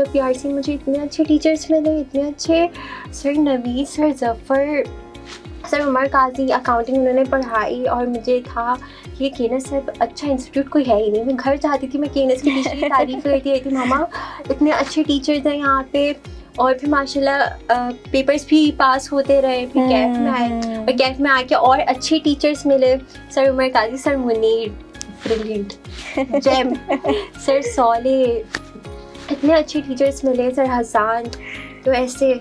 PRC मुझे इतने अच्छे टीचर्स मिले, इतने अच्छे sir Naveed, sir Zafar, sir Umar Qazi accounting उन्होंने पढ़ाई। और मुझे था कि केनस सर अच्छा इंस्टीट्यूट कोई है ही नहीं। मैं घर जाती थी, मैं केनस की टीचर की तारीफ़ करती रहती, मामा इतने अच्छे टीचर्स हैं यहाँ पे। और फिर माशाल्लाह पेपर्स भी पास होते रहे, फिर कैफ में आए और कैफ में आके और अच्छे टीचर्स मिले। Sir Umar Qazi, sir Munir brilliant, gem, sir Saule, इतने अच्छे टीचर्स मिले, सर हसान। तो ऐसे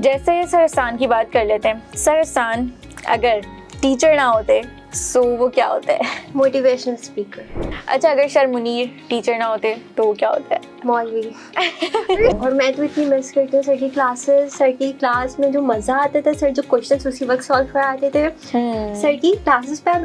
जैसे सर हसान की बात कर लेते हैं। सर हसान अगर टीचर ना होते सो वो क्या होता है? Motivational speaker. अच्छा, अगर सर मुनीर टीचर ना होते तो वो क्या होता है? मौलवी। और मैं तो इतनी मिस करती हूँ सर की क्लासेस। सर की क्लास में जो मज़ा आता था, सर जो क्वेश्चंस उसी वक्त सॉल्व कराते थे। सर की क्लासेस पे आप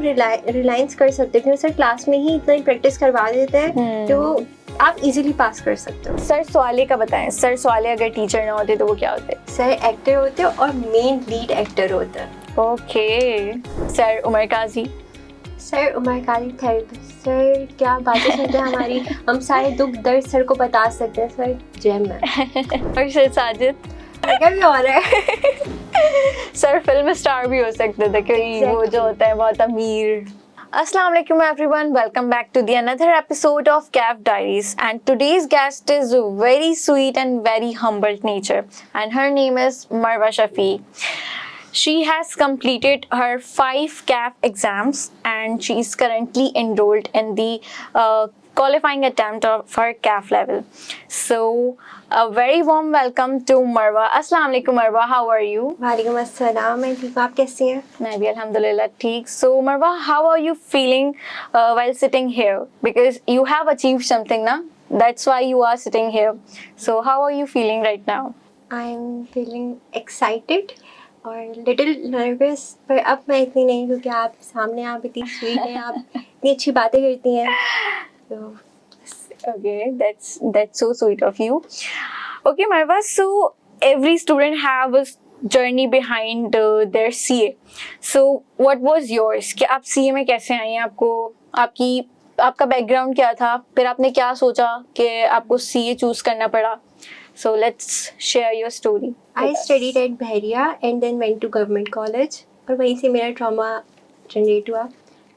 रिलायंस कर सकते थे। सर क्लास में ही इतना प्रैक्टिस करवा देते हैं तो आप इजीली पास कर सकते हो। सर सवाले का बताएं। सर सवाले अगर टीचर ना होते तो वो क्या होते? सर एक्टर होते और मेन लीड एक्टर होता है। Okay. Sir Umar Qazi. Sir Umar काजी थेरेपिस्ट। सर क्या बातें सुनते हैं हमारी, हम सारे दुख दर्द सर को बता सकते हैं। सर जेम है। और सर साजिद क्या भी हो रहा है। सर फिल्म स्टार भी हो सकते थे क्योंकि वो जो होता है बहुत अमीर। Assalamu alaikum everyone, welcome back to the another episode of CAF Diaries, and today's guest is very sweet and very humble nature, and her name is Marwa Shafi. She has completed her 5 CAF exams and she is currently enrolled in the qualifying attempt of her CAF level. So a very warm welcome to Marwa. Assalamu alaikum Marwa, how are you? वालेकुम अस्सलाम, मैं ठीक हूँ, आप कैसी हैं? मैं भी अल्हम्दुलिल्लाह ठीक. So Marwa, how are you feeling while sitting here? Because you have achieved something, na? That's why you are sitting here. So how are you feeling right now? I'm feeling excited और little nervous, पर अब मैं इतनी नहीं, क्योंकि आप सामने, आप इतनी स्वीट हैं, आप इतनी अच्छी बातें करती हैं। तो Okay, that's so sweet of you. Okay, Marwa, so every student have a journey behind their CA. So what was yours? कि आप CA में कैसे आई हैं? आपका बैकग्राउंड क्या था? फिर आपने क्या सोचा कि आपको CA चूज करना पड़ा? So let's share your story. I studied at Bahria and then went to government college और वहीं से मेरा ट्रॉमा जनरेट हुआ,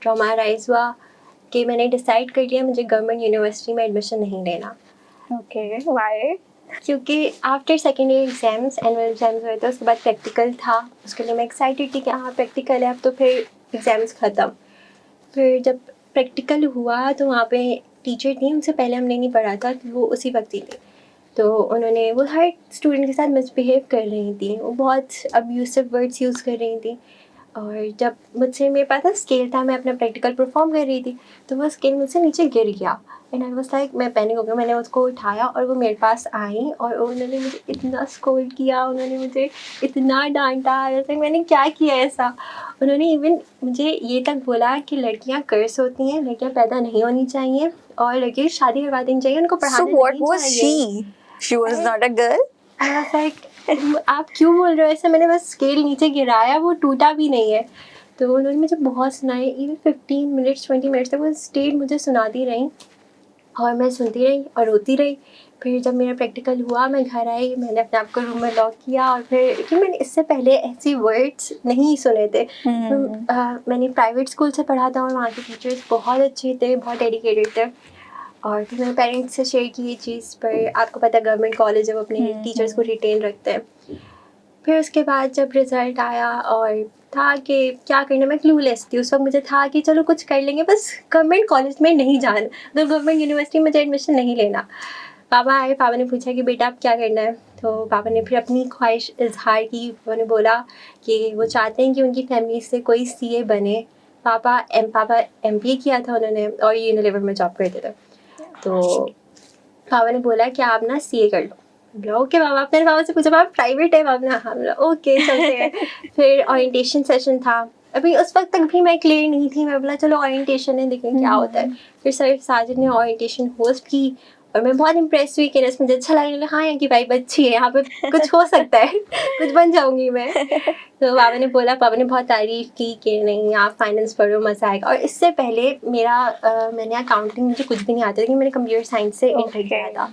ट्रॉमा अराइज हुआ कि मैंने डिसाइड कर लिया मुझे गवर्नमेंट यूनिवर्सिटी में एडमिशन नहीं लेना। Okay, why? क्योंकि after second year exams, annual exams हुए थे, उसके बाद प्रैक्टिकल था, उसके लिए मैं एक्साइटेड थी कि हाँ प्रैक्टिकल है अब, तो फिर एग्ज़ाम्स ख़त्म। फिर जब प्रैक्टिकल हुआ तो वहाँ पे टीचर थी, उनसे पहले हमने नहीं पढ़ा था, वो उसी वक्त ही थी। तो उन्होंने, वो हर स्टूडेंट के साथ मिसबिहेव कर रही थी, वो बहुत अब्यूसिव वर्ड्स यूज़ कर रही थी। और जब मुझसे, मेरे पास स्केल था, मैं अपना प्रैक्टिकल परफॉर्म कर रही थी, तो वो स्केल मुझसे नीचे गिर गया एंड आई वाज लाइक, मैं पैनिक हो गया। मैंने उसको उठाया और वो मेरे पास आई और उन्होंने मुझे इतना स्कोल्ड किया, उन्होंने मुझे इतना डांटा, जैसे मैंने क्या किया ऐसा। उन्होंने इवन मुझे ये तक बोला कि लड़कियां कर्स होती हैं, लड़कियां पैदा नहीं होनी चाहिए और लड़कियों की शादी करवा देनी चाहिए, उनको पढ़ाना नहीं चाहिए। So what was she? She was not a girl? I was like, आप क्यों बोल रहे हो ऐसा? मैंने बस स्केल नीचे गिराया, वो टूटा भी नहीं है। तो उन्होंने मुझे बहुत सुनाई, इवन 15 मिनट्स 20 मिनट्स तक वो स्टेट मुझे सुनाती रही और मैं सुनती रही और रोती रही। फिर जब मेरा प्रैक्टिकल हुआ, मैं घर आई, मैंने अपने आप को रूम में लॉक किया और फिर, क्योंकि मैंने इससे पहले ऐसे वर्ड्स नहीं सुने थे। मैंने प्राइवेट स्कूल से पढ़ा था और वहाँ के टीचर्स बहुत अच्छे थे, बहुत डेडिकेटेड थे। और फिर मेरे पेरेंट्स से शेयर की ये चीज़, पर आपको पता है गवर्नमेंट कॉलेज है, वो अपने टीचर्स को रिटेन रखते हैं। फिर उसके बाद जब रिज़ल्ट आया और था कि क्या करना, मैं क्लूलेस थी उस वक्त। मुझे था कि चलो कुछ कर लेंगे, बस गवर्नमेंट कॉलेज में नहीं जाना, तो गवर्नमेंट यूनिवर्सिटी में मुझे एडमिशन नहीं लेना। पापा आए, पापा ने पूछा कि बेटा आप क्या करना है, तो पापा ने फिर अपनी ख्वाहिश इजहार की। उन्होंने बोला कि वो चाहते हैं कि उनकी फैमिली से कोई CA बने। पापा MBA किया था उन्होंने और यूनिलीवर में जॉब करते थे। तो पापा ने बोला कि आप ना CA कर लो। बोला ओके पापा। मेरे पापा से पूछा पापा प्राइवेट है? पापा ने हाँ। बोला ओके चलते हैं। फिर ओरिएंटेशन सेशन था, अभी उस वक्त तक भी मैं क्लियर नहीं थी। मैं बोला चलो ओरिएंटेशन है, देखें क्या होता है। फिर सर साजिद ने ओरिएंटेशन होस्ट की और मैं बहुत इम्प्रेस हुई कि मुझे अच्छा लगा। हाँ यहाँ की वाइब अच्छी है, यहाँ पे कुछ हो सकता है, कुछ बन जाऊँगी मैं। तो पापा ने बोला, पापा ने बहुत तारीफ़ की कि नहीं आप फाइनेंस पढ़ो, मज़ा आएगा। और इससे पहले मैंने अकाउंटिंग, मुझे कुछ भी नहीं आता था, कि मैंने कंप्यूटर साइंस से इंटर किया था।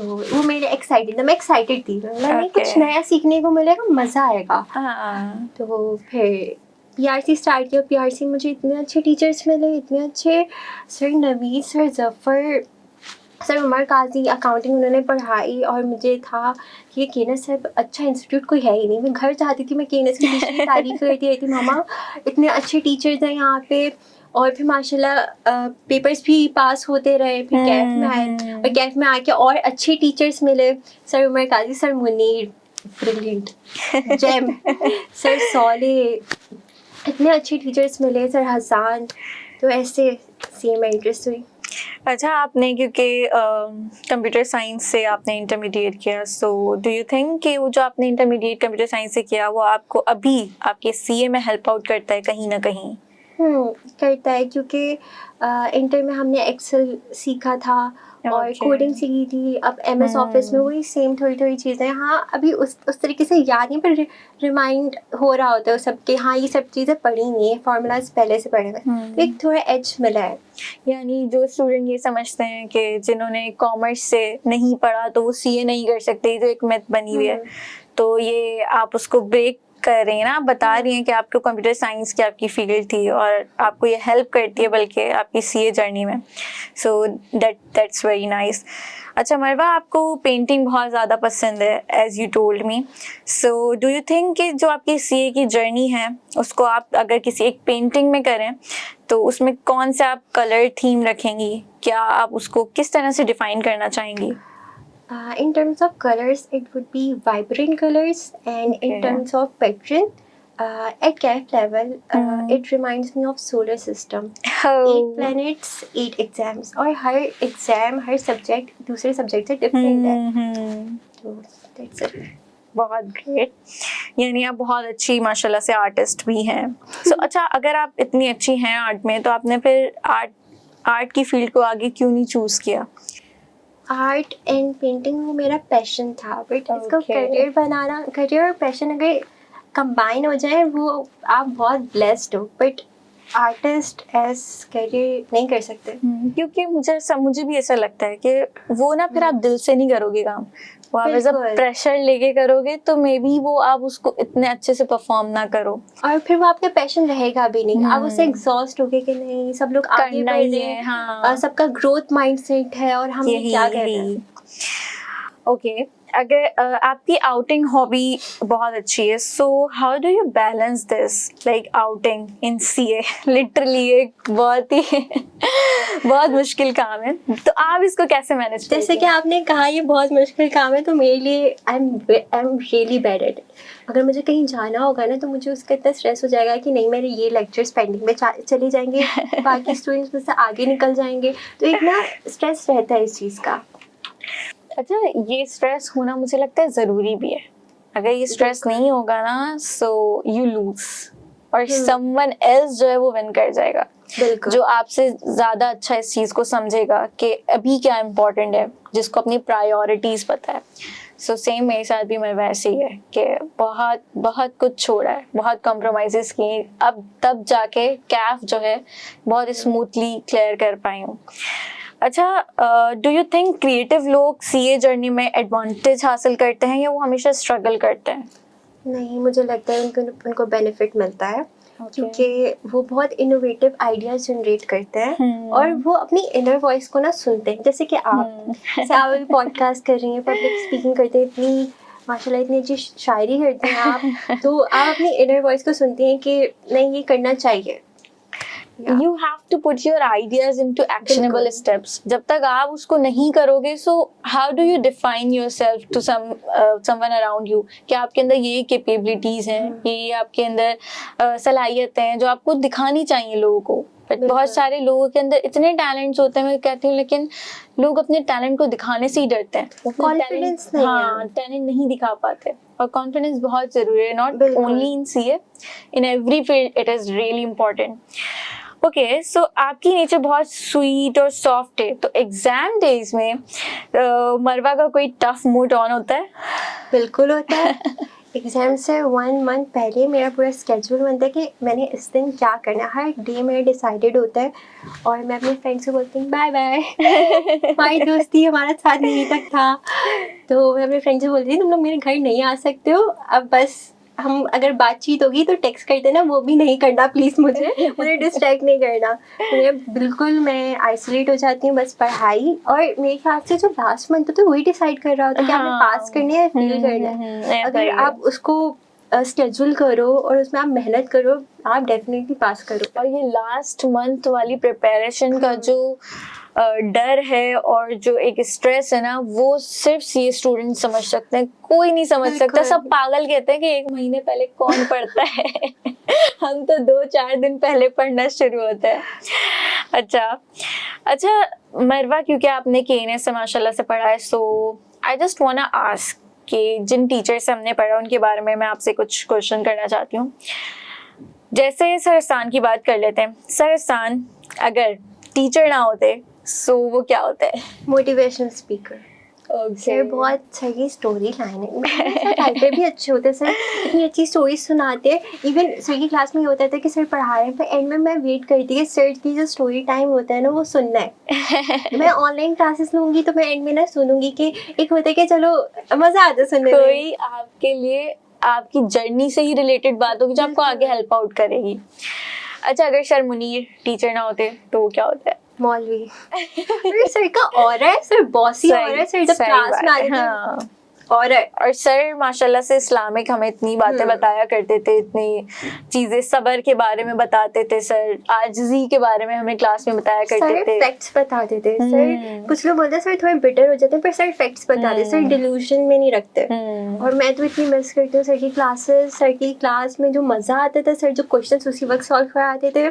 तो वो मेरे एक्साइटेड था, मैं एक्साइटेड थी, नहीं कुछ Okay. नया सीखने को मिलेगा, मज़ा आएगा। हाँ तो फिर पीआरसी स्टार्ट किया। पीआरसी मुझे इतने अच्छे टीचर्स मिले, इतने अच्छे, sir Naveed, sir Zafar, sir Umar Qazi, accounting उन्होंने पढ़ाई। और मुझे था कि ये केनस से अच्छा इंस्टीट्यूट कोई है ही नहीं। मैं घर जाती थी, मैं केनस की टीचर की तारीफ़ करती रहती, मामा इतने अच्छे टीचर्स हैं यहाँ पे। और फिर माशाल्लाह पेपर्स भी पास होते रहे। फिर कैफ में आए और कैफ में आके और अच्छे टीचर्स मिले। Sir Umar Qazi, sir Munir brilliant gem, sir Saule, इतने अच्छे टीचर्स मिले, सर हसान। तो ऐसे सीए में इंटरेस्ट हुई। अच्छा, आपने क्योंकि कंप्यूटर साइंस से आपने इंटरमीडिएट किया, सो डू यू थिंक कि वो जो आपने इंटरमीडिएट कंप्यूटर साइंस से किया वो आपको अभी आपके सीए में हेल्प आउट करता है कहीं ना कहीं? करता है, क्योंकि इंटर में हमने एक्सेल सीखा था और Okay. कोडिंग सीखी थी। अब एमएस ऑफिस में वही सेम थोड़ी थोड़ी चीज़ें, हाँ अभी उस तरीके से याद नहीं, पर रिमाइंड हो रहा होता है सबके, हाँ ये सब चीज़ें पढ़ी नहीं है, फार्मूलाज पहले से पढ़े हुए, तो एक थोड़ा एज मिला है। यानी जो स्टूडेंट ये समझते हैं कि जिन्होंने कॉमर्स से नहीं पढ़ा तो वो सीए नहीं कर सकते, जो एक मिथ बनी हुई है, तो ये आप उसको ब्रेक कर रही हैं ना, आप बता रही हैं कि आपको कंप्यूटर साइंस की आपकी फील्ड थी और आपको ये हेल्प करती है बल्कि आपकी सीए जर्नी में। So that's very nice. अच्छा मरवा, आपको पेंटिंग बहुत ज़्यादा पसंद है as you told me, so do you think कि जो आपकी सीए की जर्नी है उसको आप अगर किसी एक पेंटिंग में करें तो उसमें कौन सा आप कलर थीम रखेंगी? क्या आप उसको किस तरह से डिफाइन करना चाहेंगी? In terms of colors, it would be vibrant colors, and in Okay. terms of pattern, at CAF level, it reminds me of solar system. 8 planets, 8 exams, और हर एग्जाम, हर सब्जेक्ट दूसरे सब्जेक्ट से डिफरेंट है। तो that's it. बहुत great, यानी आप बहुत अच्छी माशाल्लाह से आर्टिस्ट भी हैं। सो अच्छा, अगर आप इतनी अच्छी हैं आर्ट में, तो आपने फिर आर्ट की फील्ड को आगे क्यों नहीं चूज किया? आर्ट एंड पेंटिंग वो मेरा पैशन था, बट इसको Okay. करियर और पैशन अगर कंबाइन हो जाए, वो आप बहुत ब्लेस्ड हो, बट आर्टिस्ट एज करियर नहीं कर सकते। क्योंकि मुझे भी ऐसा लगता है कि वो ना फिर आप दिल से नहीं करोगे काम, वो आप ऐसा बिल्कुल। प्रेशर लेके करोगे तो मे बी वो आप उसको इतने अच्छे से परफॉर्म ना करो, और फिर वो आपका पैशन रहेगा भी नहीं, आप उससे एग्जॉस्ट हो गए कि नहीं सब लोग आगे करना बढ़ ही रहे है। हैं, हाँ, सबका ग्रोथ माइंडसेट है और हम ये क्या कर रहे हैं। ओके, अगर आपकी आउटिंग हॉबी बहुत अच्छी है, so how do you balance this, like outing in CA? Literally एक बहुत ही बहुत मुश्किल काम है, तो आप इसको कैसे मैनेज करते जैसे कि आपने कहा ये बहुत मुश्किल काम है, तो मेरे लिए I am really bad at it. अगर मुझे कहीं जाना होगा ना, तो मुझे उसका इतना स्ट्रेस हो जाएगा कि नहीं मेरे ये लेक्चर्स पेंडिंग में चले जाएंगे, बाकी स्टूडेंट्स मुझसे आगे निकल जाएंगे, तो एक ना स्ट्रेस रहता है इस चीज़ का। अच्छा, ये स्ट्रेस होना मुझे लगता है ज़रूरी भी है। अगर ये स्ट्रेस नहीं होगा ना, सो यू लूज, और समवन एल्स जो है वो विन कर जाएगा, बिल्कुल। जो आपसे ज़्यादा अच्छा इस चीज़ को समझेगा कि अभी क्या इम्पोर्टेंट है, जिसको अपनी प्रायोरिटीज़ पता है। सो सेम मेरे साथ भी मैं वैसे ही है कि बहुत बहुत कुछ छोड़ा है, बहुत कॉम्प्रोमाइज़ेस किए, अब तब जाके कैफ जो है बहुत स्मूथली क्लियर कर पाई हूँ। अच्छा, डू यू थिंक क्रिएटिव लोग सीए जर्नी में एडवांटेज हासिल करते हैं या वो हमेशा स्ट्रगल करते हैं? नहीं, मुझे लगता है उनको बेनिफिट मिलता है, क्योंकि वो बहुत इनोवेटिव आइडियाज जनरेट करते हैं और वो अपनी इनर वॉइस को ना सुनते हैं। जैसे कि आप अभी पॉडकास्ट कर रही हैं, पब्लिक स्पीकिंग करते हैं, इतनी माशाल्लाह इतनी अच्छी शायरी करते हैं आप, तो आप अपनी इनर वॉइस को सुनती हैं कि नहीं ये करना चाहिए। You have to put your ideas into actionable steps. जब तक आप उसको नहीं करोगे, so how do you define yourself to someone around you? कि आपके अंदर ये capabilities हैं, ये आपके अंदर सलाहियतें हैं जो आपको दिखानी चाहिए लोगों को। बहुत सारे लोगों के अंदर इतने टैलेंट्स होते हैं, मैं कहती हूँ, लेकिन लोग अपने टैलेंट को दिखाने से ही डरते हैं। कॉन्फिडेंस नहीं है। हाँ, टैलेंट नहीं दिखा पाते, और कॉन्फिडेंस बहुत जरूरी है, not only in CA, in every field it is really important. Okay, so आपकी नेचर बहुत स्वीट और सॉफ्ट है, तो एग्जाम डेज में मरवा का कोई टफ मूड ऑन होता है? बिल्कुल होता है। एग्ज़ाम से 1 मंथ पहले मेरा पूरा स्केड्यूल बनता है कि मैंने इस दिन क्या करना है। हर डे मेरा डिसाइडेड होता है और मैं अपने फ्रेंड्स से बोलती हूँ बाय बाय। हमारी दोस्ती हमारा साथ यहीं तक था। तो मैं अपने फ्रेंड्स से बोलती थी तुम लोग मेरे घर नहीं आ सकते हो, अब बस हम अगर बातचीत होगी तो टेक्स्ट कर देना, वो भी नहीं करना प्लीज़, मुझे डिस्ट्रैक्ट नहीं करना। मैं आइसोलेट हो जाती हूँ, बस पढ़ाई। और मेरे ख्याल से जो लास्ट मंथ होता है वही डिसाइड कर रहा होता है कि आपने पास करने है फेल करना है। अगर आप उसको स्केड्यूल करो और उसमें आप मेहनत करो, आप डेफिनेटली पास करो। और ये लास्ट मंथ वाली प्रिपरेशन का जो डर है और जो एक स्ट्रेस है ना, वो सिर्फ सी स्टूडेंट समझ सकते हैं, कोई नहीं समझ सकता। सब पागल कहते हैं कि 1 महीने पहले कौन पढ़ता है। हम तो 2-4 दिन पहले पढ़ना शुरू होता है। अच्छा मरवा, क्योंकि आपने केएनए से माशाल्लाह से पढ़ा है, सो आई जस्ट वांना आस्क कि जिन टीचर से हमने पढ़ा उनके बारे में मैं आपसे कुछ क्वेश्चन करना चाहती हूँ। जैसे सर एहसान की बात कर लेते हैं। सर एहसान अगर टीचर ना होते सो वो क्या होता है? Motivational speaker. सर बहुत सही स्टोरी लाइन है, राइटर भी अच्छे होते हैं सर, इतनी अच्छी स्टोरी सुनाते हैं। इवन सर की क्लास में ये होता था कि सर पढ़ा रहे हैं, पर एंड में मैं वेट करती है सर की जो स्टोरी टाइम होता है ना वो सुनना है। मैं ऑनलाइन क्लासेस लूँगी तो मैं एंड में ना सुनूंगी कि एक होता है कि चलो मज़ा आता है सुनने में। कोई आपके लिए आपकी जर्नी से ही रिलेटेड बात होगी जो आपको आगे हेल्प आउट करेगी। अच्छा, अगर सर मुनीर टीचर ना होते तो वो क्या होता है? मौलवी। सर का ऑरा है, सर बॉसी ऑरा है, सर जब क्लास में आते थे और सर माशाल्लाह से इस्लामिक हमें इतनी बातें बताया करते थे, इतनी चीजें सबर के बारे में बताते थे। सर आजिज़ी के बारे में हमें क्लास में बताया करते थे, फैक्ट्स बताते थे। सर कुछ लोग बोलते हैं सर थोड़े बिटर हो जाते हैं, पर सर फैक्ट्स बताते, सर डिल्यूजन में नहीं रखते। और मैं तो इतनी मिस करती हूँ सर की क्लासेस। सर की क्लास में जो मजा आता था, सर जो क्वेश्चन उसी वक्त सॉल्व कराते थे।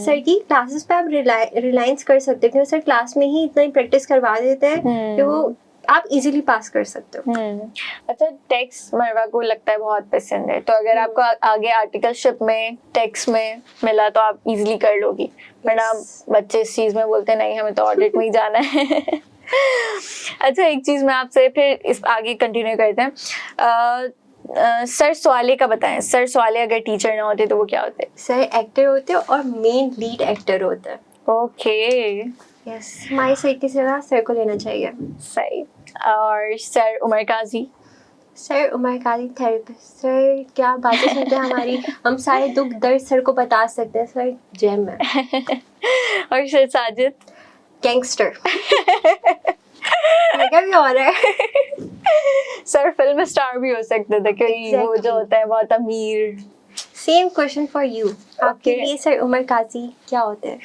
सर की क्लासेस पे आप रिलायंस कर सकते थे, सर क्लास में ही इतना प्रैक्टिस करवा देते हैं कि वो आप इजीली पास कर सकते हो। अच्छा, टेक्स्ट मरवा को लगता है बहुत पसंद है, तो अगर आपको आगे आर्टिकलशिप में टेक्स्ट में मिला तो आप इजीली कर लोगी। वरना बच्चे इस चीज में बोलते नहीं हमें तो ऑडिट में ही जाना है। अच्छा, एक चीज मैं आपसे फिर इस आगे कंटिन्यू करते हैं। सर सवाले का बताएं। सर सवाले अगर टीचर ना होते तो वो क्या होते? सर एक्टर होते और मेन लीड एक्टर होता है। ओके, यस, हमारी सर की जगह सर को लेना चाहिए। सही। और सर उमर काजी? सर उमर काजी थेरेपिस्ट। सर क्या बातें सुनते हैं हमारी, हम सारे दुख दर्द सर को बता सकते हैं। सर जेम है। और सर साजिद? गैंगस्टर। क्या भी हो रहा है। सर फिल्म स्टार भी हो सकते थे, क्योंकि वो जो होता है बहुत अमीर। Same question for you. आपके लिए सर उमर काजी क्या होते हैं?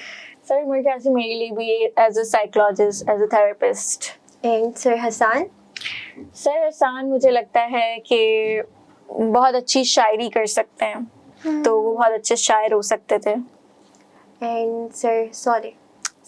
सर उमर काजी मेरे लिए भी as a psychologist, as a therapist. And sir Hasan? Sir Hasan मुझे लगता है कि बहुत अच्छी शायरी कर सकते हैं, तो वो बहुत अच्छे शायर हो सकते थे। And sir Sole?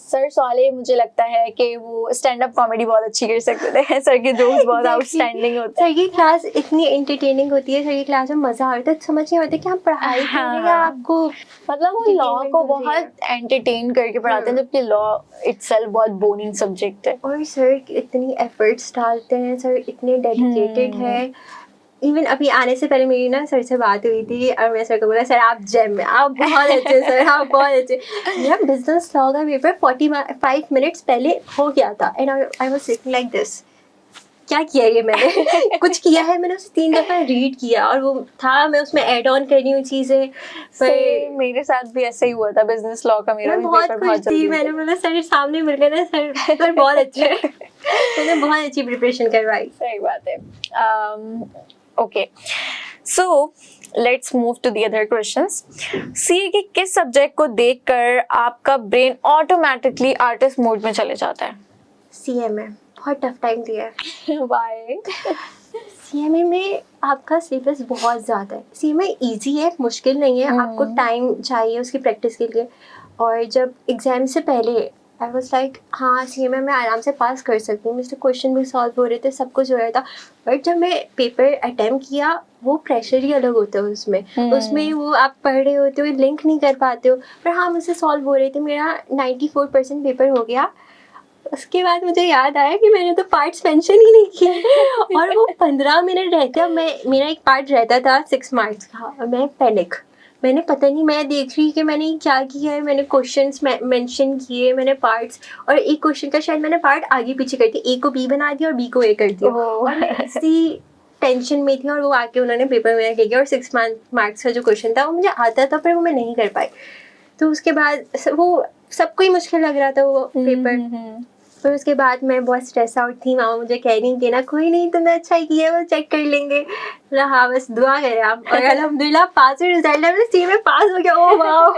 सर सोले मुझे लगता है कि वो स्टैंड अप कॉमेडी बहुत अच्छी कर सकते थे। सर के जोक्स बहुत आउटस्टैंडिंग होते हैं। सर की क्लास इतनी एंटरटेनिंग होती है, सर की क्लास में मजा आता है, समझ नहीं आता कि हम पढ़ाई कर रहे हैं या आपको, मतलब वो लॉ को बहुत एंटरटेन करके पढ़ाते हैं, जबकि लॉ इटसेल्फ बहुत बोरिंग सब्जेक्ट है। और सर इतनी एफर्ट्स डालते हैं, सर इतने डेडिकेटेड है। इवन अभी आने से पहले मेरी ना सर से बात हुई थी और मैं सर को बोला सर आप जेम में, आप बहुत अच्छे सर, आप बहुत अच्छे। मेरा बिजनेस लॉ का पेपर 45 मिनट्स पहले हो गया था and I was sitting like this. क्या किया ये मैंने? कुछ किया है मैंने, उसे 3 दफ़ा रीड किया और वो था मैं उसमें ऐड ऑन कर रही हूँ चीज़ें। पर मेरे साथ भी ऐसे ही हुआ था बिजनेस लॉ का, मेरा भी पेपर बहुत जल्दी। मैंने बोला सर सामने मिल गए ना सर बहुत अच्छे। मैंने बहुत अच्छी प्रिपरेशन करवाई। सही बात है। Okay, so let's move to the other questions. See कि किस सब्जेक्ट को देखकर आपका ब्रेन ऑटोमेटिकली आर्टिस्ट मोड में चले जाता है? CMA बहुत टफ टाइम दिया है। Why? CMA में आपका सिलेबस बहुत ज़्यादा है। CMA इजी है, मुश्किल नहीं है, आपको टाइम चाहिए उसकी प्रैक्टिस के लिए। और जब एग्ज़ाम से पहले आई वाज लाइक हाँ CMA में आराम से पास कर सकती हूँ, मुझसे क्वेश्चन भी सॉल्व हो रहे थे, सब कुछ हो रहा था। बट जब मैं पेपर अटैम्प्ट किया वो प्रेशर ही अलग होता है उसमें वो आप पढ़ रहे होते हो, लिंक नहीं कर पाते हो। पर हाँ मुझसे सॉल्व हो रहे थे, मेरा 94% पेपर हो गया। उसके बाद मुझे याद आया कि मैंने तो पार्ट्स मेंशन ही नहीं किए और वो 15 मिनट रहते, अब मेरा एक पार्ट रहता था 6 मार्क्स का, और मैं पैनिक, मैंने पता नहीं, मैं देख रही कि मैंने क्या किया है, मैंने क्वेश्चंस मेंशन किए, मैंने पार्ट्स, और एक क्वेश्चन का शायद मैंने पार्ट आगे पीछे कर दिया, ए को बी बना दिया और बी को ए कर दिया, और मैं इसी टेंशन में थी, और वो आके उन्होंने पेपर मेरा ले गया, और 6 मार्क्स का जो क्वेश्चन था वो मुझे आता था पर वो मैं नहीं कर पाई। तो उसके बाद वो सबको ही मुश्किल लग रहा था वो पेपर। फिर उसके बाद मैं बहुत स्ट्रेस आउट थी, मामा मुझे कह रही कि ना कोई नहीं, तुमने अच्छा ही किया, वो चेक कर लेंगे, बोला हाँ बस दुआ करें आप, और अल्हम्दुलिल्लाह पास रिजल्ट है, सी में पास हो गया। ओह वाह,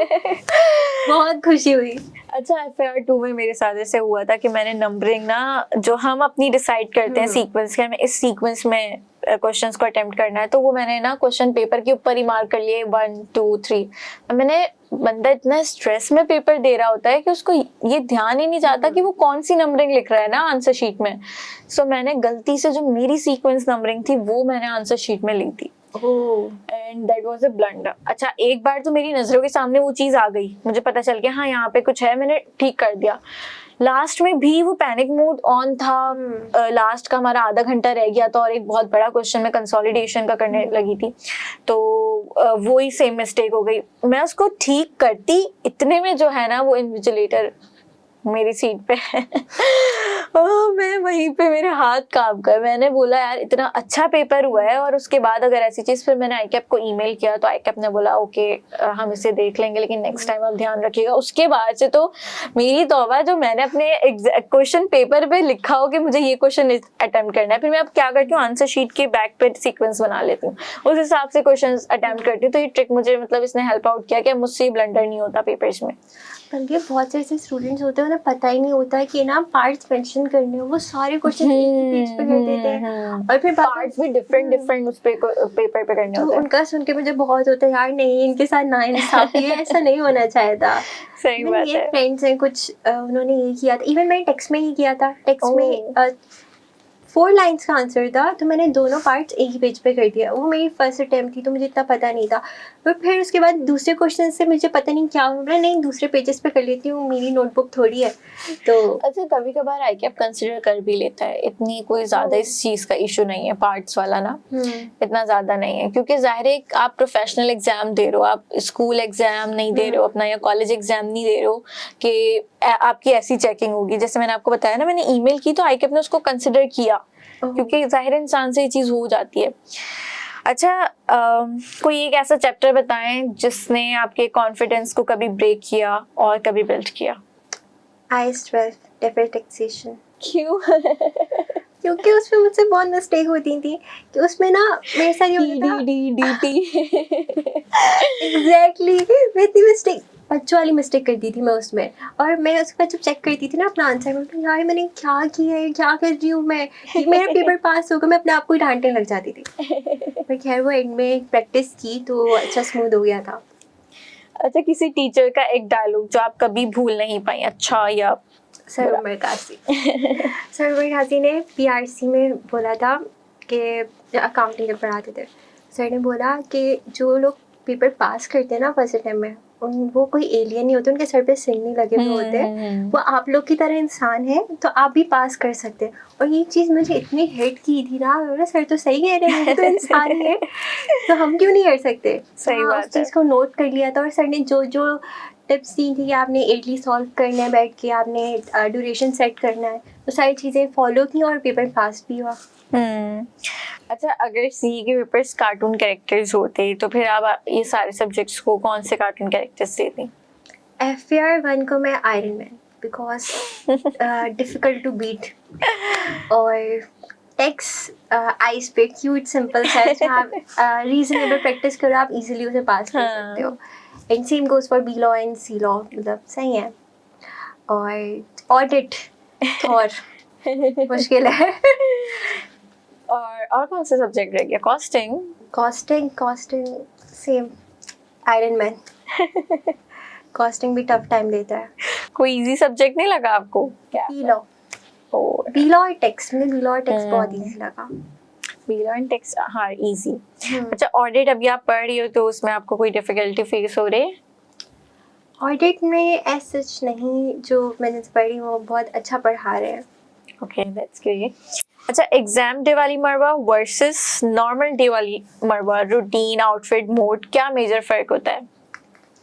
बहुत खुशी हुई। अच्छा, FAR 2 में मेरे साथ ऐसे हुआ था कि मैंने नंबरिंग ना, जो हम अपनी डिसाइड करते हैं सीक्वेंस के, हमें इस सीक्वेंस में क्वेश्चंस को अटेम्प्ट करना है, तो वो मैंने ना क्वेश्चन पेपर के ऊपर ही मार्क कर लिए 1 2 3। मैंने, बंदा इतना स्ट्रेस में पेपर दे रहा होता है कि उसको ये ध्यान ही नहीं जाता कि वो कौन सी नंबरिंग लिख रहा है ना आंसर शीट में। सो मैंने गलती से जो मेरी सीक्वेंस नंबरिंग थी वो मैंने आंसर शीट में ली थी, and that was a blunder. अच्छा, एक बार तो मेरी नजरों के सामने वो चीज आ गई, मुझे पता चल गया हाँ यहाँ पे कुछ है, मैंने ठीक कर दिया। लास्ट में भी वो पैनिक मोड ऑन था, लास्ट का हमारा आधा घंटा रह गया था और एक बहुत बड़ा क्वेश्चन में कंसोलिडेशन का करने लगी थी, तो वो ही सेम मिस्टेक हो गई। मैं उसको ठीक करती, इतने में जो है ना वो इन्विजिलेटर मेरी सीट पे है मैं वहीं पे, मेरे हाथ कांप गए। मैंने बोला यार इतना अच्छा पेपर हुआ है, और उसके बाद अगर ऐसी चीज, फिर मैंने आईकैप को ईमेल किया, तो आईकैप ने बोला ओके हम इसे देख लेंगे, लेकिन नेक्स्ट टाइम आप ध्यान रखिएगा। उसके बाद से तो मेरी तौबा, जो मैंने अपने क्वेश्चन पेपर पे लिखा हो कि मुझे ये क्वेश्चन अटेम्प्ट करना है, फिर मैं अब क्या करती हूँ, आंसर शीट के बैक पे सीक्वेंस बना लेती हूँ, उस हिसाब से क्वेश्चन अटेम्प्ट करती हूँ। तो ये ट्रिक मुझे, मतलब इसने हेल्प आउट किया कि मुझसे ब्लंडर नहीं होता पेपर्स में। बल्कि बहुत से ऐसे स्टूडेंट्स होते हैं उन्हें पता ही नहीं होता कि ना पार्ट्स मेंशन करने, वो सारे क्वेश्चन एक ही पेज पे कर देते हैं, और फिर पार्ट्स भी डिफरेंट उस पेपर पे करने होते हैं। उनका सुन के मुझे बहुत होता है यार, नहीं इनके साथ नाइंसाफी है, ऐसा नहीं होना चाहिए था। सही बात है। फ्रेंड्स हैं कुछ, उन्होंने ये किया था, इवन मैंने टेक्स्ट में ही किया था, टेक्स्ट में 4 लाइन्स का आंसर था, तो मैंने दोनों पार्ट्स एक ही पेज पे कर दिया। वो मेरी फर्स्ट अटेम्प्ट थी, तो मुझे इतना पता नहीं था। पर फिर उसके बाद दूसरे क्वेश्चन से मुझे पता नहीं क्या हो रहा है, नहीं दूसरे पेजेस पे कर लेती हूँ, मेरी नोटबुक थोड़ी है तो। अच्छा, कभी कभार आईकैप कंसिडर कर भी लेता है, इतनी कोई ज्यादा इस चीज का इशू नहीं है, पार्ट्स वाला ना इतना ज्यादा नहीं है, क्योंकि जाहिर है आप प्रोफेशनल एग्जाम दे रहे हो, आप स्कूल एग्जाम नहीं दे रहे हो अपना, या कॉलेज एग्जाम नहीं दे रहे हो कि आपकी ऐसी चेकिंग होगी। जैसे मैंने आपको बताया ना, मैंने ईमेल की तो आईकैप ने उसको कंसिडर किया, क्योंकि जाहिर इंसान से ये चीज हो जाती है। अच्छा, कोई एक ऐसा चैप्टर बताएं जिसने आपके कॉन्फिडेंस को कभी ब्रेक किया और कभी बिल्ड किया। IAS 12 deferred taxation. क्यों? क्योंकि उसमें मुझसे बहुत मिस्टेक होती थी कि उसमें ना मेरे साथ ये होता था एग्जैक्टली, मैं इतनी मिस्टेक, बच्चों वाली मिस्टेक करती थी मैं उसमें, और मैं उसके बाद जब चेक करती थी ना अपना आंसर, मैं यार मैंने क्या किया है, क्या कर रही हूँ मैं, मेरा पेपर पास होगा, मैं अपने आप को ही डांटने लग जाती थी। पर खैर वो एंड में प्रैक्टिस की तो अच्छा स्मूथ हो गया था। अच्छा, किसी टीचर का एक डायलॉग जो आप कभी भूल नहीं पाई, अच्छा या सर उमर कासी सर उमर कासी ने PRC में बोला था कि अकाउंटिंग जब पढ़ाते थे, सर ने बोला कि जो लोग पेपर पास करते हैं ना फर्स्ट अटेम्प्ट में, वो कोई एलियन नहीं होते, उनके सर पे सिंह नहीं लगे हुए होते, वो आप लोग की तरह इंसान है, तो आप भी पास कर सकते हैं। और ये चीज़ मुझे इतनी हिट की थी ना, मेरा सर तो सही कह रहे हैं, ये तो इंसान ही है, तो हम क्यों नहीं कर सकते। सही बात है। उस चीज़ को नोट कर लिया था, और सर ने जो जो टिप्स दी थी कि आपने इडली सॉल्व करना है बैठ के, आपने ड्यूरेशन सेट करना है, तो सारी चीज़ें फॉलो की और पेपर पास भी हुआ। अच्छा, अगर CE के पेपर्स कार्टून कैरेक्टर्स होते तो फिर आप ये सारे सब्जेक्ट्स को कौन से कार्टून कैरेक्टर्स देती? FAR 1 को मैं iron man, because difficult to beat, और टेक्स आइस पे क्यूट सिंपल सा, आप रीजनेबल प्रैक्टिस करो आप इजीली उसे पास कर सकते हो। And same goes for B law and C law, मतलब सही है। और ऑडिट थॉर मुश्किल है। और कौन सा सब्जेक्ट रह गया? Costing same iron man. Costing भी टफ टाइम लेता है। कोई इजी सब्जेक्ट नहीं लगा आपको? B लॉ और टेक्स, में B लॉ और टेक्स बहुत इजी लगा। B लॉ एंड टेक्स, हाँ इजी। अच्छा, ऑडिट अभी आप पढ़ रही हो तो उसमें आपको कोई डिफिकल्टी फेस हो रही है? ऑडिट में ऐसा सच नहीं, जो मैंने पढ़ी वो बहुत अच्छा पढ़ा रहे हैं। Okay, that's great. अच्छा, एग्जाम डे वाली मरवा वर्सेस नॉर्मल डे वाली मरवा, रूटीन, आउटफिट, मोड, क्या मेजर फर्क होता है?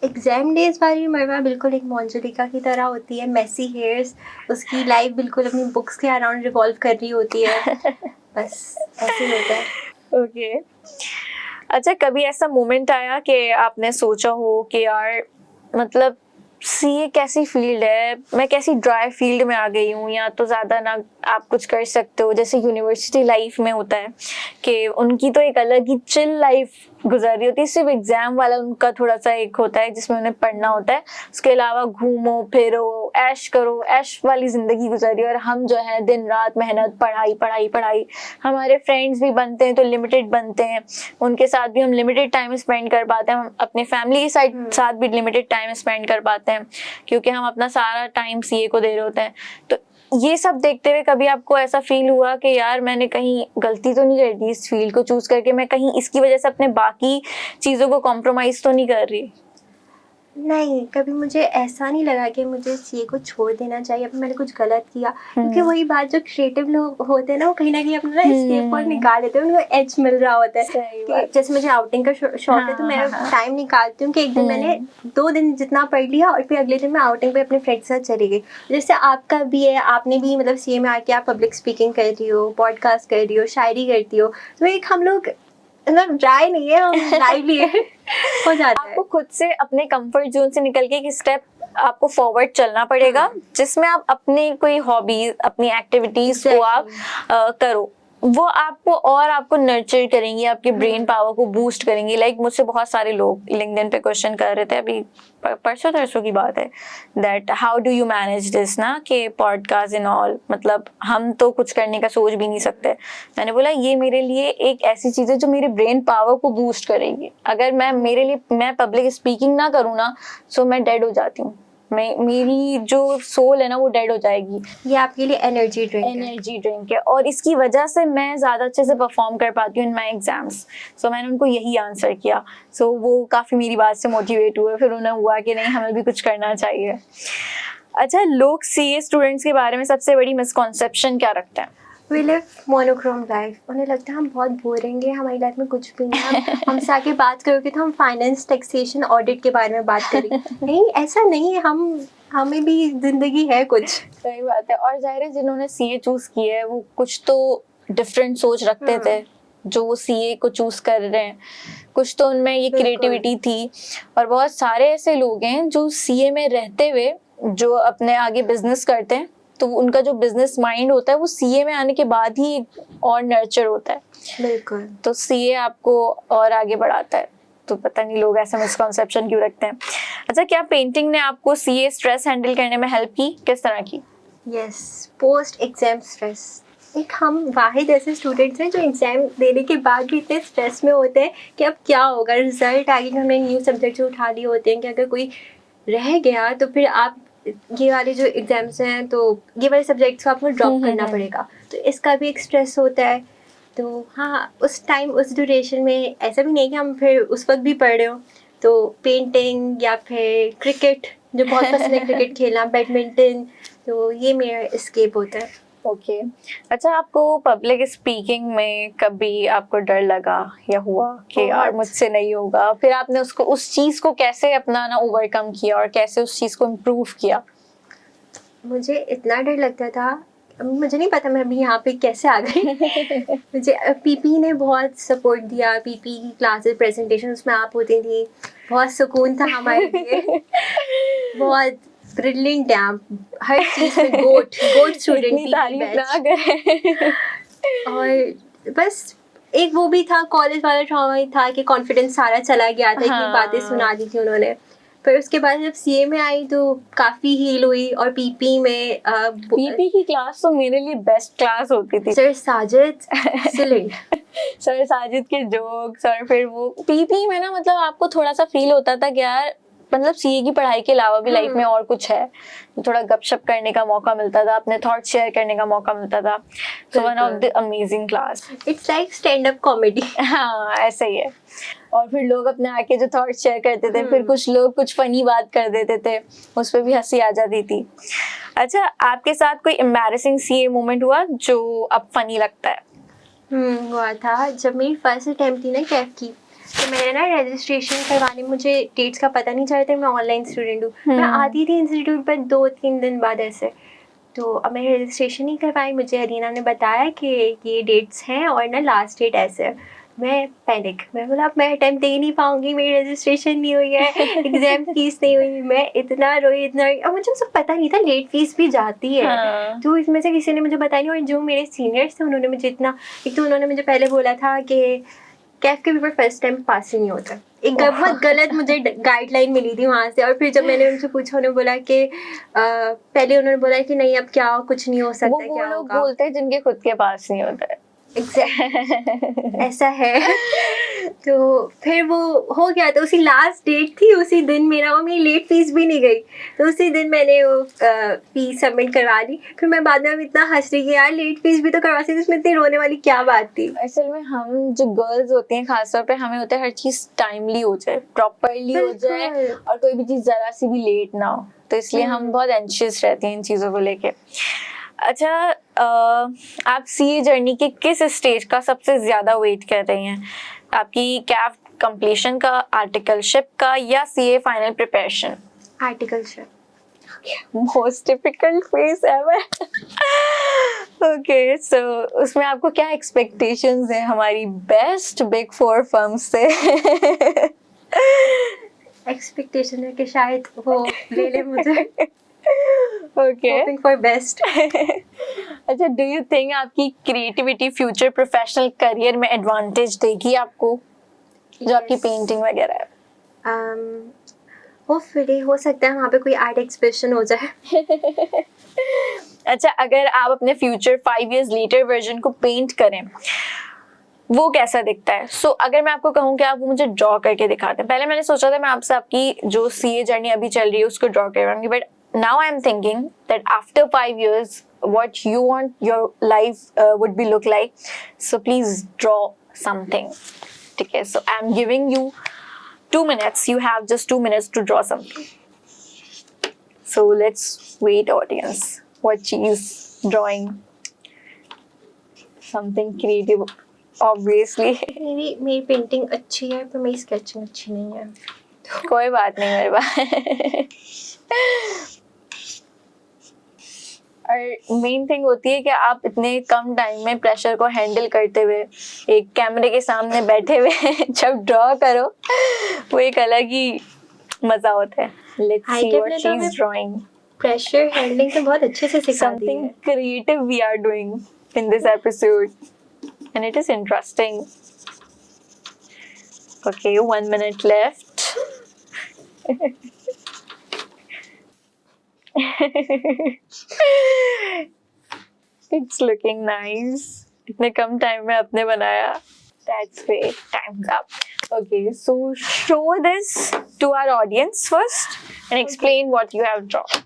एग्जाम डेज वाली मरवा बिल्कुल एक मोंजुलिका की तरह होती है, मेसी हेयर्स, उसकी लाइफ बिल्कुल अपनी बुक्स के अराउंड रिवॉल्व कर रही होती है, बस ऐसे ही होता है। ओके। अच्छा, कभी ऐसा मोमेंट आया कि आपने सोचा हो कि यार मतलब सीए कैसी फील्ड है, मैं कैसी ड्राई फील्ड में आ गई हूँ, या तो ज़्यादा ना आप कुछ कर सकते हो, जैसे यूनिवर्सिटी लाइफ में होता है कि उनकी तो एक अलग ही चिल लाइफ गुजर रही होती है, सिर्फ एग्जाम वाला उनका थोड़ा सा एक होता है जिसमें उन्हें पढ़ना होता है, उसके अलावा घूमो फिरो ऐश करो, ऐश वाली जिंदगी गुजरी। और हम जो है दिन रात मेहनत, पढ़ाई पढ़ाई पढ़ाई। हमारे फ्रेंड्स भी बनते हैं तो लिमिटेड बनते हैं, उनके साथ भी हम लिमिटेड टाइम स्पेंड कर पाते हैं, हम अपने फैमिली के साथ भी लिमिटेड टाइम स्पेंड कर पाते हैं क्योंकि हम अपना सारा टाइम सीए को दे रहे होते हैं। तो ये सब देखते हुए कभी आपको ऐसा फील हुआ कि यार मैंने कहीं गलती तो नहीं कर दी इस फील्ड को चूज करके, मैं कहीं इसकी वजह से अपने बाकी चीजों को कॉम्प्रोमाइज तो नहीं कर रही? नहीं, कभी मुझे ऐसा नहीं लगा कि मुझे सीए को छोड़ देना चाहिए, अब मैंने कुछ गलत किया, क्योंकि वही बात, जो क्रिएटिव लोग होते हैं ना वो कहीं ना कहीं अपना एस्केप पॉइंट निकाल लेते हैं, उनको एज मिल रहा होता है कि जैसे मुझे आउटिंग का शौक है तो मैं टाइम निकालती हूँ कि एक दिन मैंने 2 दिन जितना पढ़ लिया और फिर अगले दिन मैं आउटिंग पे अपने फ्रेंड्स के साथ चली गई। जैसे आपका भी है, आपने भी मतलब सीए में आके आप पब्लिक स्पीकिंग कर रही हो, पॉडकास्ट कर रही हो, शायरी करती हो, तो एक हम लोग मतलब ड्राई नहीं है, हम लाइवली है, हो जाता है। आपको खुद से अपने कंफर्ट जोन से निकल के एक स्टेप आपको फॉरवर्ड चलना पड़ेगा जिसमें आप अपने कोई हॉबीज, अपनी एक्टिविटीज को आप करो, वो आपको नर्चर करेंगी, आपके ब्रेन पावर को बूस्ट करेंगी। लाइक मुझसे बहुत सारे लोग लिंक्डइन पे क्वेश्चन कर रहे थे, अभी परसों तरसों की बात है, that how do you manage this ना, कि पॉडकास्ट एंड ऑल, मतलब हम तो कुछ करने का सोच भी नहीं सकते। मैंने बोला ये मेरे लिए एक ऐसी चीज है जो मेरे ब्रेन पावर को बूस्ट करेगी। अगर मैं पब्लिक स्पीकिंग ना करूँ ना, सो मैं डेड हो जाती हूँ, मेरी जो सोल है ना वो डेड हो जाएगी। ये आपके लिए एनर्जी ड्रिंक है और इसकी वजह से मैं ज़्यादा अच्छे से परफॉर्म कर पाती हूँ इन माई एग्जाम्स। सो मैंने उनको यही आंसर किया। सो वो काफ़ी मेरी बात से मोटिवेट हुए, फिर उन्हें हुआ कि नहीं हमें भी कुछ करना चाहिए। अच्छा, लोग सीए स्टूडेंट्स के बारे में सबसे बड़ी मिसकॉन्सेप्शन क्या रखते हैं? वी लिव मोनोक्रोम लाइफ, उन्हें लगता है हम बहुत बोरिंग है, हमारी लाइफ में कुछ भी नहीं है, हमसे आके बात करोगे तो हम फाइनेंस, टैक्सेशन, ऑडिट के बारे में बात करेंगे। नहीं, ऐसा नहीं है, हमें भी जिंदगी है कुछ। सही बात है। और जाहिर है जिन्होंने सीए चूज किया है वो कुछ तो डिफरेंट सोच रखते थे जो वो सीए को चूज कर रहे हैं, कुछ तो उनमें ये क्रिएटिविटी थी। और बहुत सारे ऐसे लोग हैं जो सीए में रहते हुए जो अपने आगे बिजनेस करते हैं, तो उनका जो बिजनेस माइंड होता है वो सीए में आने के बाद ही और नर्चर होता है। बिल्कुल। तो सीए आपको और आगे बढ़ाता है। तो पता नहीं लोग ऐसा मिसकॉन्सेप्शन क्यों रखते हैं। अच्छा, क्या पेंटिंग ने आपको सीए स्ट्रेस हैंडल करने में हेल्प की? किस तरह की? Yes, post exam stress. एक हम वाहिद ऐसे स्टूडेंट्स हैं जो एग्जाम देने के बाद भी इतने स्ट्रेस में होते हैं कि अब क्या होगा, रिजल्ट आगे, हमने न्यू सब्जेक्ट्स उठा लिए होते हैं कि अगर कोई रह गया तो फिर आप ये वाले जो एग्जाम्स हैं तो ये वाले सब्जेक्ट्स को आपको ड्रॉप करना पड़ेगा, तो इसका भी एक स्ट्रेस होता है। तो हाँ, उस टाइम उस ड्यूरेशन में ऐसा भी नहीं कि हम फिर उस वक्त भी पढ़ रहे हो, तो पेंटिंग या फिर क्रिकेट, जो बहुत पसंद है क्रिकेट खेलना, बैडमिंटन, तो ये मेरा एस्केप होता है। ओके। अच्छा, आपको पब्लिक स्पीकिंग में कभी आपको डर लगा या हुआ कि यार मुझसे नहीं होगा, फिर आपने उस चीज को कैसे अपना ओवरकम किया और कैसे उस चीज को इम्प्रूव किया? मुझे इतना डर लगता था, मुझे नहीं पता मैं अभी यहाँ पे कैसे आ गई। मुझे पीपी ने बहुत सपोर्ट दिया, पीपी की क्लासेस, प्रेजेंटेशन उसमें आप होती थी, बहुत सुकून था हमारे लिए। बहुत ब्रिलियंट है आप, हर चीज़ में गोट स्टूडेंट और बस एक वो भी था, कॉलेज वाला ट्रॉमा ही था कि कॉन्फिडेंस सारा चला गया था, इतनी बातें सुना दी थी उन्होंने। फिर उसके बाद जब सीए में आई तो काफ़ी हील हुई। और पीपी में पीपी की क्लास तो मेरे लिए बेस्ट क्लास होती थी। Sir Sajid excellent. Sir Sajid के जोक्स, और फिर वो पीपी में ना मतलब आपको थोड़ा सा फील होता था कि यार मतलब सीए की पढ़ाई के अलावा भी लाइफ में और कुछ है, थोड़ा गपशप करने का मौका मिलता था, अपने थॉट शेयर करने का मौका मिलता था. So one of the amazing class. It's like stand up comedy. हाँ ऐसा ही है. और फिर लोग अपने आके जो थॉट शेयर करते थे, फिर कुछ लोग कुछ फनी बात कर देते थे, उस पर भी हंसी आ जाती थी. अच्छा, आपके साथ कोई एम्बैरेसिंग सीए मोमेंट हुआ जो अब फनी लगता है? हुआ था जब मेरी फर्स्ट अटेम्प्ट थी ना कैफ की. तो मैंने ना रजिस्ट्रेशन करवाने, मुझे डेट्स का पता नहीं चलता, मैं ऑनलाइन स्टूडेंट हूँ. मैं आती थी इंस्टीट्यूट पर 2-3 दिन बाद ऐसे. तो अब मैं रजिस्ट्रेशन नहीं करवाई. मुझे अरीना ने बताया कि ये डेट्स हैं और ना लास्ट डेट ऐसे है. मैं पैनिक, मैं बोला अब मैं अटेम्प्ट दे ही नहीं पाऊंगी, मेरी रजिस्ट्रेशन नहीं हुई है, एग्जाम फीस नहीं हुई. मैं इतना रोई. अब मुझे सब पता नहीं था लेट फीस भी जाती है. तो इसमें से किसी ने मुझे बताया नहीं. और जो मेरे सीनियर्स थे उन्होंने मुझे इतना, एक तो उन्होंने मुझे पहले बोला था कि कैफ के पेपर फर्स्ट टाइम पास ही नहीं होता. एक बहुत गलत मुझे गाइडलाइन मिली थी वहाँ से. और फिर जब मैंने उनसे पूछा, उन्होंने बोला कि पहले उन्होंने बोला कि नहीं अब क्या कुछ नहीं हो सकता. वो क्या लोग होगा, बोलते हैं जिनके खुद के पास नहीं होता है. ऐसा है. तो फिर वो हो गया. तो उसी लास्ट डेट थी, उसी दिन मेरा, और मेरी लेट फीस भी नहीं गई. तो उसी दिन मैंने वो फीस सबमिट करवा ली. फिर मैं बाद में इतना हंस रही कि यार लेट फीस भी तो करवा सकती, उसमें इतनी रोने वाली क्या बात थी. असल में हम जो गर्ल्स होती हैं खासतौर पे, हमें होता है हर चीज टाइमली हो जाए, प्रॉपरली हो जाए, और कोई भी चीज जरा सी भी लेट ना हो. तो इसलिए हम बहुत एंशियस रहते हैं इन चीजों को लेके. अच्छा, आप सीए जर्नी के किस स्टेज का सबसे ज्यादा वेट कर रही हैं? आपकी कैफ कंप्लीशन का, आर्टिकलशिप का, या CA final preparation? Articleship. Most difficult phase ever. Okay, so उसमें आपको क्या एक्सपेक्टेशंस हैं हमारी बेस्ट बिग 4 फर्म्स से? एक्सपेक्टेशन है कि शायद वो ले ले मुझे. ओके. Hoping for best. अच्छा, डू यू थिंक आपकी क्रिएटिविटी फ्यूचर प्रोफेशनल करियर में एडवांटेज देगी आपको, जो आपकी पेंटिंग वगैरह है? होपफुली हो सकता है वहाँ पे कोई आर्ट एक्सप्रेशन हो जाए. अच्छा, अगर आप अपने फ्यूचर 5 years लेटर वर्जन को पेंट करें, वो कैसा दिखता है? सो अगर मैं आपको कहूँ कि आप वो मुझे ड्रॉ करके दिखाते हैं, पहले मैंने सोचा था मैं आपसे आपकी जो सीए जर्नी अभी चल रही है उसको ड्रॉ करवाऊंगी, but now I am thinking that after 5 years what you want your life would be look like. So please draw something. Okay, so I am giving you 2 minutes. You have just 2 minutes to draw something. So let's wait, audience. What she is drawing? Something creative, obviously. मेरी painting अच्छी है पर मेरी sketching अच्छी नहीं है. कोई बात नहीं मेरे पास. और मेन थिंग होती है कि आप इतने कम टाइम में प्रेशर को हैंडल करते हुए एक कैमरे के सामने बैठे हुए जब ड्रॉ करो, वो एक अलग ही मजा होता है. Let's see what she is drawing. Pressure handling तो बहुत अच्छे से सिखा दी है. Something creative we are doing in this episode and it is interesting. Okay, 1 minute left. It's looking nice. इतने कम टाइम में आपने बनाया. That's great. Time's up. Okay, so show this to our audience first and explain what you have drawn.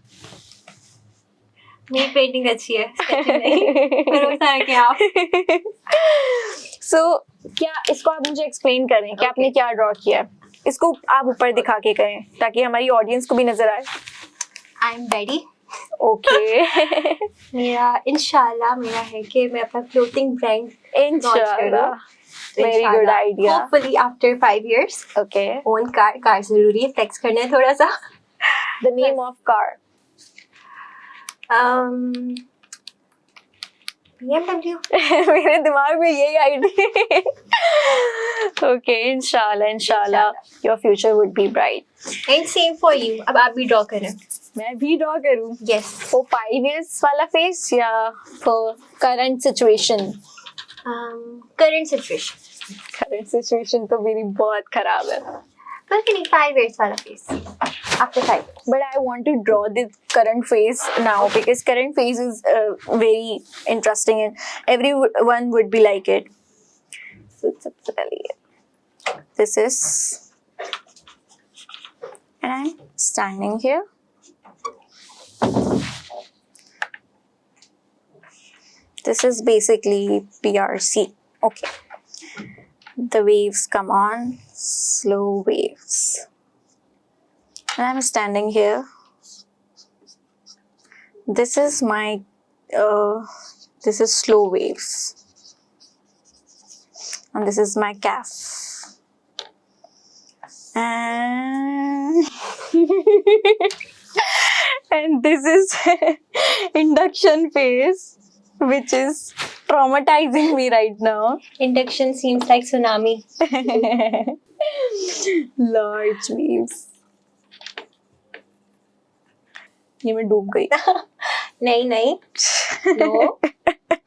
मेरी painting अच्छी है, sketching नहीं. भरोसा है क्या आप? So क्या इसको आप मुझे एक्सप्लेन करें कि आपने क्या ड्रॉ किया है? इसको आप ऊपर दिखा के करें ताकि हमारी ऑडियंस को भी नजर आए. I am ready. ओके. मेरा इंशाल्लाह मेरा है कि मैं अपना क्लोथिंग ब्रांड इंशाल्लाह. Very good idea. Hopefully after 5 years. Okay. Own car जरूरी है, फ्लेक्स करना है थोड़ा सा. The name of car? BMW. मेरे दिमाग में यही आइडिया. ओके, इंशाल्लाह your future would be bright. And same for you. अब आप भी ड्रॉ करें. मैं भी ड्रॉ करूं? यस. फॉर 5 years वाला फेस या for current situation? Current situation. Current situation तो मेरी बहुत खराब है. बल्कि नहीं, 5 years वाला face. After 5 years. But I want to draw the current phase now because current phase is very interesting and everyone would be like it. So सबसे पहले ये. This is and I'm standing here. This is basically PRC. Okay. The waves come on, slow waves. And I'm standing here. This is my, this is slow waves. And this is my calf. And, and this is induction phase, which is traumatizing me right now. Induction seems like tsunami. Large waves. ये मैं डूब गई. नहीं नहीं, no,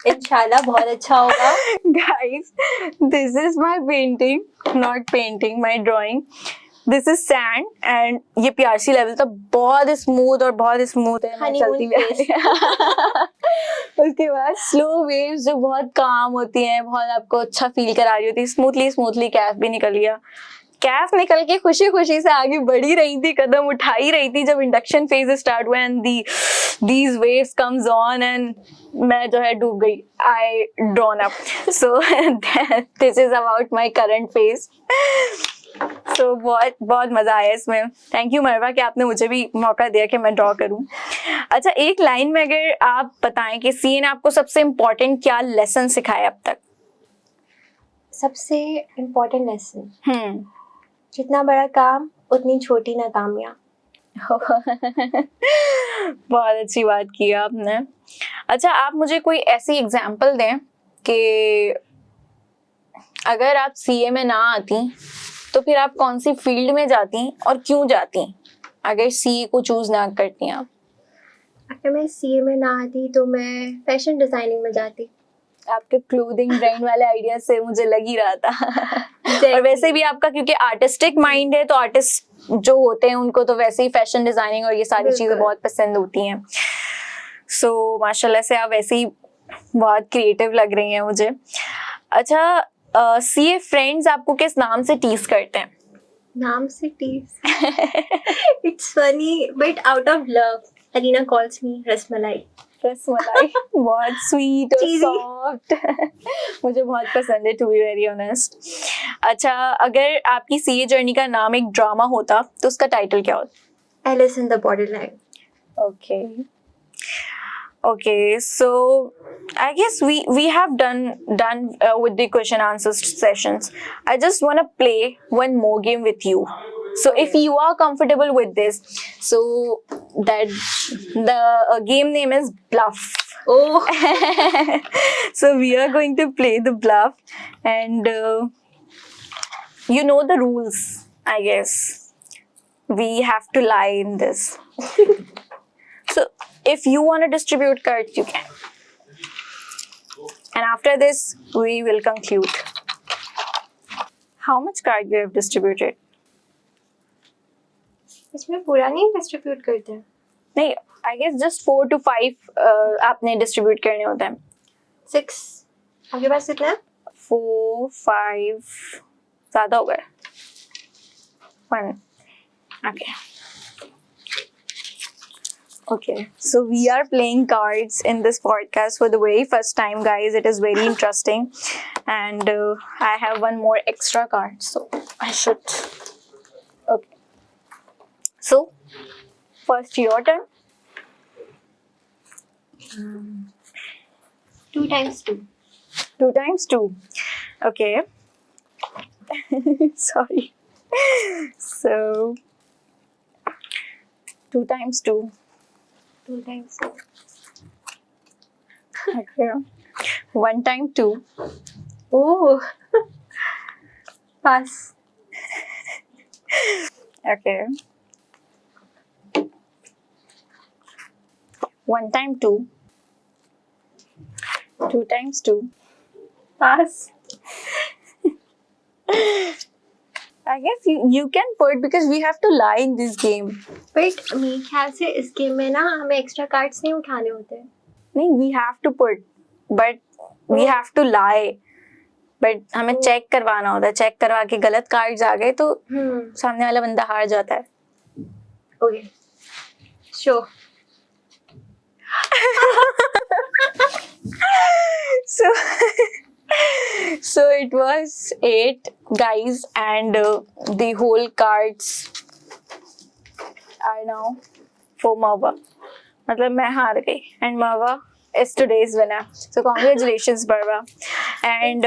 इंशाल्लाह बहुत अच्छा होगा. Guys, this is my painting, not painting, my drawing. This is sand and ये PRC level तो बहुत smooth और बहुत smooth है. मैं चलती भी आ रही हूँ. उसके बाद slow waves जो बहुत calm होती हैं, बहुत आपको अच्छा feel करा रही होती है. Smoothly कैफ भी निकल गया. कैफ निकल के खुशी खुशी से आगे बढ़ी रही थी, कदम उठा ही रही थी जब इंडक्शन फेज स्टार्ट हुआ and these waves comes on and मैं जो है डूब गई. I drawn up. So this is about my current phase. So बहुत मजा आया इसमें. थैंक यू मरवा कि आपने मुझे भी मौका दिया कि मैं ड्रॉ करूं. अच्छा, एक लाइन में अगर आप बताएं कि सी ने आपको सबसे इम्पोर्टेंट क्या लेसन सिखाया अब तक? सबसे इम्पोर्टेंट लेसन, जितना बड़ा काम उतनी छोटी नाकामियाँ. बहुत अच्छी बात की आपने. अच्छा, आप मुझे कोई ऐसी एग्जांपल दें कि अगर आप सीए में ना आती तो फिर आप कौन सी फील्ड में जाती और क्यों जाती अगर सीए को चूज ना करती आप? अगर मैं सीए में ना आती तो मैं फैशन डिजाइनिंग में जाती. आपके क्लोथिंग ब्रांड वाले आइडिया से मुझे लग ही रहा था. और वैसे भी आपका क्योंकि आर्टिस्टिक माइंड है तो आर्टिस्ट जो होते हैं उनको तो वैसे ही फैशन डिजाइनिंग और ये सारी चीजें बहुत पसंद होती हैं. सो माशाल्लाह से आप वैसे ही बहुत क्रिएटिव लग रही हैं मुझे. अच्छा, सीए फ्रेंड्स आपको किस नाम से टीज करते हैं? नाम से tease? It's funny but out of love. Alina calls me rasmalai. Rasmalai. बहुत स्वीट और सॉफ्ट. मुझे बहुत पसंद है, टू बी वेरी ऑनेस्ट. अच्छा, अगर आपकी सीए जर्नी का नाम एक ड्रामा होता तो उसका टाइटल क्या होता? Alice in the Borderland. Okay, so I guess we have done with the question answer sessions. I just want to play one more game with you. So if you are comfortable with this, so that the game name is Bluff. Oh. So we are going to play the Bluff, and you know the rules, I guess. We have to lie in this. So if you want to distribute cards, you can. And after this, we will conclude. How much card you have distributed? इसमें पूरा नहीं distribute करते हैं. नहीं, I guess just 4 to 5 आपने distribute करने होते हैं. 6. आपके पास कितना है? 4, 5 ज़्यादा हो गए. 1. Okay. Okay, so we are playing cards in this podcast for the very first time, guys. It is very interesting, and I have one more extra card, so I should. Okay, so first your turn. 2 times 2. 2 times 2. Okay. Sorry. So 2 times 2. 2 times 2. Okay. 1 times 2. Oh. Pass. Okay. 1 times 2. 2 times 2. Pass. I guess you can put because we have to lie in this game. But मेरे ख्याल से इस game में ना हमें extra cards नहीं उठाने होते हैं. नहीं, we have to put, but we have to lie. But हमें चेक करवाना होता है. चेक करवा के गलत कार्ड्स आ गए तो सामने वाला बंदा हार जाता है. Okay. Sure. So, so it was 8 guys, and the whole cards are now for Marwa. मतलब मैं हार गई, and Marwa is today's winner. So congratulations, Marwa. And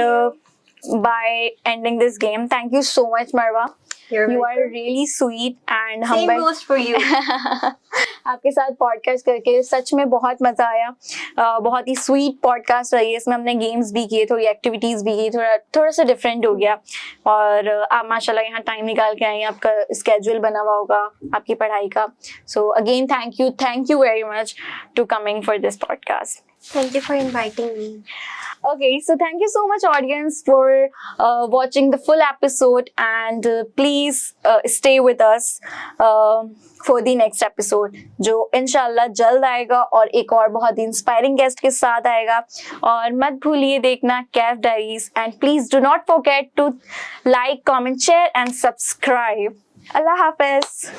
by ending this game, thank you so much, Marwa. You're You are welcome. really sweet and Same humble. goes for you. आपके साथ podcast करके सच में बहुत मजा आया. बहुत ही sweet podcast रही है. इसमें हमने गेम्स भी किए, थोड़ी एक्टिविटीज भी की, थोड़ा सा डिफरेंट हो गया. और आप माशाल्लाह यहाँ टाइम निकाल के आई, आपका स्केड्यूल बना हुआ होगा आपकी पढ़ाई का. So again thank you very much to coming for this podcast. Thank you for inviting me. Okay, so thank you so much, audience, for watching the full episode, and please stay with us for the next episode, जो इंशाल्लाह जल्द आएगा और एक और बहुत ही inspiring guest के साथ आएगा. और मत भूलिए देखना Kaif Diaries, and please do not forget to like, comment, share and subscribe. अल्लाह हाफिज.